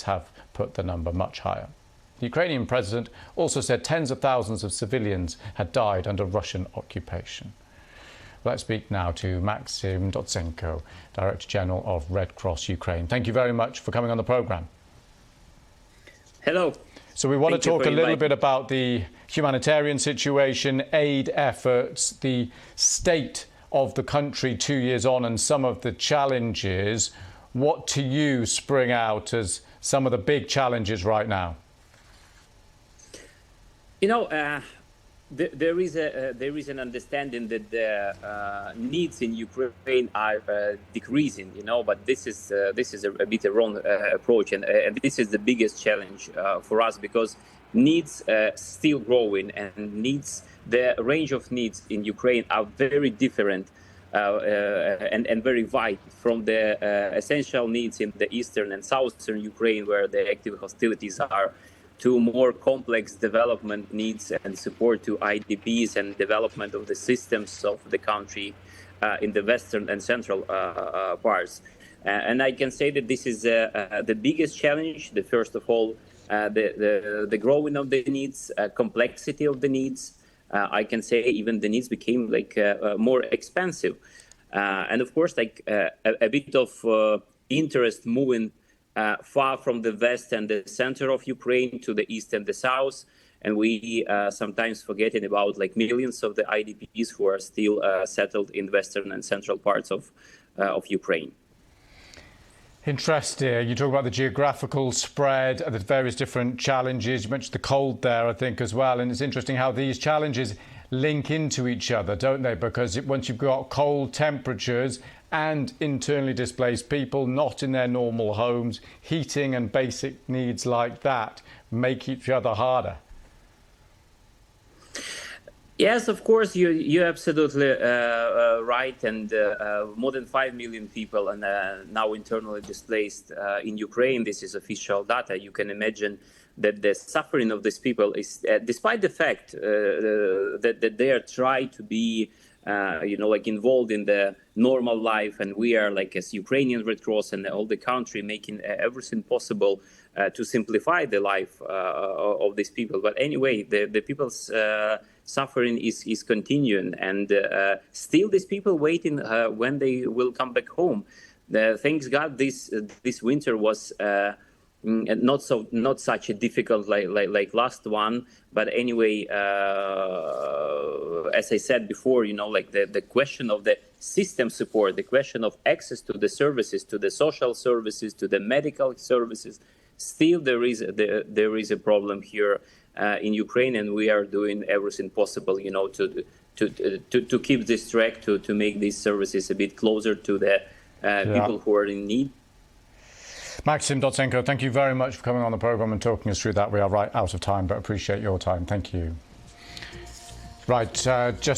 have put the number much higher. The Ukrainian president also said tens of thousands of civilians had died under Russian occupation. Let's speak now to Maxim Docenka, Director General of Red Cross Ukraine. Thank you very much for coming on the programme. Hello. So we want to talk a little bit about the humanitarian situation, aid efforts, the state of the country 2 years on and some of the challenges. What to you spring out as some of the big challenges right now? You know, there is an understanding that the needs in Ukraine are decreasing. You know, but this is a bit a wrong approach, and this is the biggest challenge for us, because needs still growing, and the range of needs in Ukraine are very different and very wide, from the essential needs in the eastern and southern Ukraine, where the active hostilities are, to more complex development needs and support to IDPs and development of the systems of the country in the western and central parts. And I can say that this is the biggest challenge. The first of all, the growing of the needs, complexity of the needs. I can say even the needs became more expensive, and of course, a bit of interest moving far from the west and the center of Ukraine to the east and the south, and we sometimes forgetting about millions of the IDPs who are still settled in western and central parts of Ukraine. Interesting. You talk about the geographical spread, the various different challenges. You mentioned the cold there, I think, as well. And it's interesting how these challenges link into each other, don't they? Because once you've got cold temperatures and internally displaced people not in their normal homes, heating and basic needs like that make each other harder. Yes, of course, you're absolutely right. And more than 5 million people are now internally displaced in Ukraine. This is official data. You can imagine that the suffering of these people is, despite the fact that they are trying to be, involved in the normal life, and we are, as Ukrainian Red Cross and all the country, making everything possible to simplify the life of these people. But anyway, the people's suffering is continuing, and still these people waiting when they will come back home. Thanks God, this winter was not such a difficult like last one. But anyway, as I said before, the question of the system support, the question of access to the services, to the social services, to the medical services, still there is a problem here in Ukraine, and we are doing everything possible, to keep this track, to make these services a bit closer to the people who are in need. Maxim Docenka, thank you very much for coming on the programme and talking us through that. We are right out of time, but appreciate your time. Thank you. Right, just